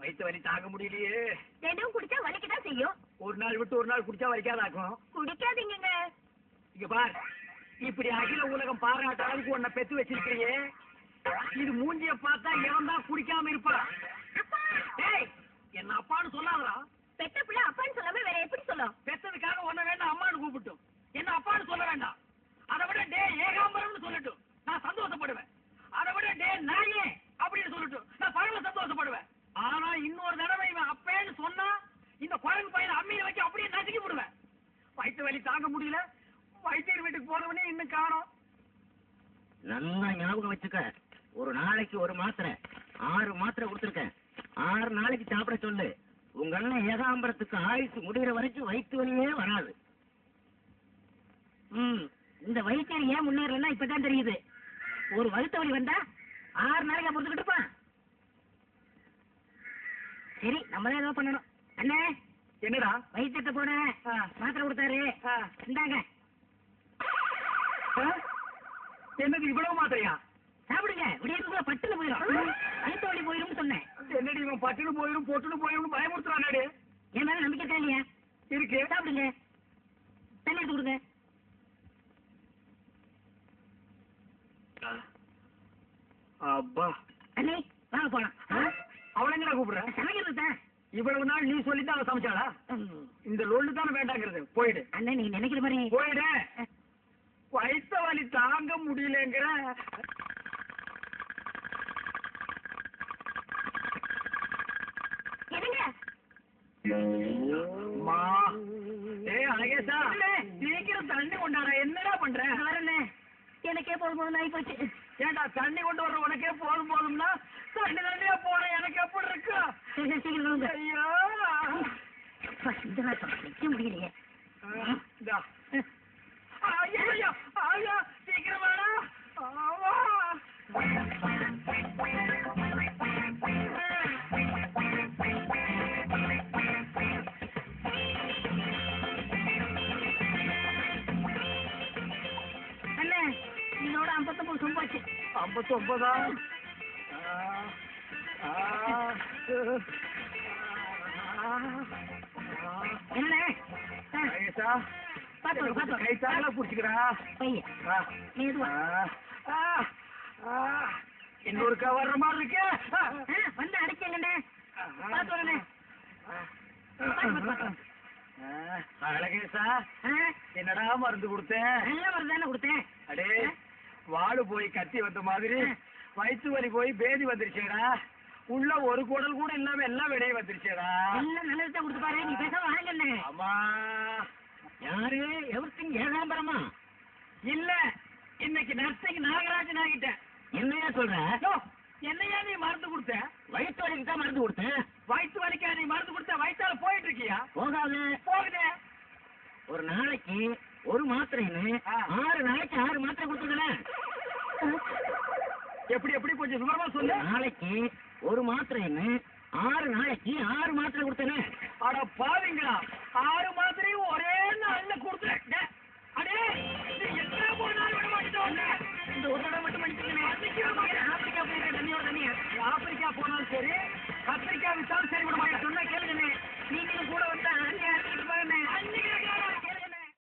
வயிற்று வலி தாங்க முடியலையே. தினம் குடிச்சா வலிக்குதான் செய்யும். ஒரு நாள் விட்டு ஒரு நாள் குடிச்சா வலிக்காதாக்கும். குடிக்காதீங்க. இங்க பார், இப்படி அகில உலகம் பாராட்ட அளவுக்கு உன்னை பெத்து வச்சிருக்கிறியே, இது மூஞ்சிய பார்த்தா எவன் தான் குடிக்காம இருப்பான்? ஏய், என்ன அப்பான்னு சொல்லாதடா. பெத்த பிள்ளை அப்பான்னு சொல்லாம வேற எப்படி சொல்லும்? பெத்ததுக்காக ஒன்ன வேண்டாம் அம்மான்னு கூப்பிட்டும், என்ன அப்பான்னு சொல்ல வேண்டாம். அதை விட டே ஏகாம்பரம்னு சொல்லட்டும், நான் சந்தோஷப்படுவேன். அதை விட டே நாயே அப்படின்னு சொல்லட்டும், நான் பரவ சந்தோஷப்படுவேன். ஆனா இன்னொரு தடவை இவன் அப்பேன்னு சொன்னா இந்த குரங்கு பையனை அம்மியை வச்சு அப்படியே நசுக்கி விடுவேன். வயிற்று வலி தாங்க முடியல, வைத்தியர் வீட்டுக்கு போறவனே இன்னும் காணோம். நல்லா ஞாபகம் வச்சுக்க, ஒரு நாளைக்கு ஒரு மாத்திரை 6 மாத்திரை கொடுத்துருக்கேன். 6 நாளைக்கு சாப்பிட சொல்லு. உங்க அண்ணன் ஏகாம்பரத்துக்கு ஆயுசு முடிகிற வரைக்கும் வயிற்று வலியே வராது. இந்த வைத்தியர் ஏன் முன்னேறலன்னா இப்பதான் தெரியுது. ஒரு வயிற்று வலி வந்தா 6 நாளைக்கு பொறுத்துக்கிட்டு இருப்பான். சரி, நம்மளே ஏதோ பண்ணணும். அண்ணே, என்னடா? வைத்தியத்தை போன மாத்திரை கொடுத்தாரு, இந்தாங்க. என்னது இவ்வளவு மாத்திரையா? சாப்பிடுங்க, விடியதுக்குள்ள பட்டுல போயிடும். வயிற்று வலி போயிடும் சொன்னேன். என்னடி இவன் பட்டுன்னு போயிடும் பொட்டுன்னு போயிடும் பயமுறுத்துறானே. என் மேல நம்பிக்கை இருக்கா இல்லையா? இருக்கு. சாப்பிடுங்க, தண்ணி எடுத்து கொடுங்க. அப்பா அண்ணே, வாங்க போலாம். அவளை எங்கடா கூப்பிடுற? சமைக்கிறது தான். இவ்வளவு நாள் நீ சொல்லித்தான் அவன் சமைச்சாளா? இந்த லொல்லு தானே வேண்டாங்கிறது. போயிடு. அண்ணே, நீங்க நினைக்கிற மாதிரி போயிடு. வயிற்று வலி தாங்க முடியலங்கிற. அழகேசா, சீக்கிரம் தண்ணி கொண்டாட. என்னடா பண்ற? எனக்கே போதும் போதும் ஆகி போச்சு. ஏண்டா தண்ணி கொண்டு வர்ற உனக்கே போதும் போதும்னா தண்ணியா போற எனக்கு எப்படி இருக்கு? ஐயோ, நிக்க முடியலையே. சீக்கிரம் வாடா. அண்ணே, இதோட 59 சொம்பாச்சு. 59? என்ன கை தாங்களா புடிச்சுக்கிறா பையன்? இன்னொருக்கா வர்ற மாதிரி இருக்கு. வந்து அடைக்கங்கண்ணே. பாத்து அழகேசா, என்னடா மருந்து கொடுத்தேன்? நல்ல மருந்து தானே கொடுத்தேன். அடே, வாடு போய் கத்தி வந்த மாதிரி வயிற்று வலி போய் பேதி வந்துருச்சேடா. உள்ள ஒரு குடல் கூட இல்லாம எல்லாம் வெளியே வந்துருச்சேடா. எல்லாம் நல்லதுதான் கொடுத்து பாரு. நீ பேச வாங்கண்ணே. ஆமா. யாரு? எவர்த்திங் ஏகாம்பரமா? இல்ல, இன்னைக்கு நர்சிங் நாகராஜன் ஆகிட்டேன். என்னையா சொல்ற? என்னையா நீ மருந்து கொடுத்த? வயிற்று வலிக்கு தான் மருந்து கொடுத்தேன். வயிற்று வலிக்கா நீ மருந்து கொடுத்த? வயிற்றால போயிட்டு இருக்கியா? போகாது. போகுதே. ஒரு நாளைக்கு ஒரு மாத்திரைன்னு 6 நாளைக்கு 6 மாத்திரை கொடுத்துருக்கல. எப்படி எப்படி கொஞ்சம் விவரமா சொல்லு. நாளைக்கு ஒரு மாத்திரைன்னு 6 நாளைக்கு 6 மாத்திரை கொடுத்தேனே. அட பாவிங்களா, 6 மாத்திரையும் ஒரே நாள்ல கொடுத்துட்டேன். அடே, நீ எத்தனை போன நாள் விட மாட்டேன். இந்த ஒரு தடவை மட்டும் மன்னிச்சுக்கண்ணே. ஆப்பிரிக்கா போயிருக்க தண்ணியோட தண்ணியா? ஆப்பிரிக்கா போனாலும் சரி, கத்திரிக்காய் வித்தாலும் சரி விட மாட்டேன். சொன்னா கேளுங்கண்ணே. நீங்களும் கூட வந்தா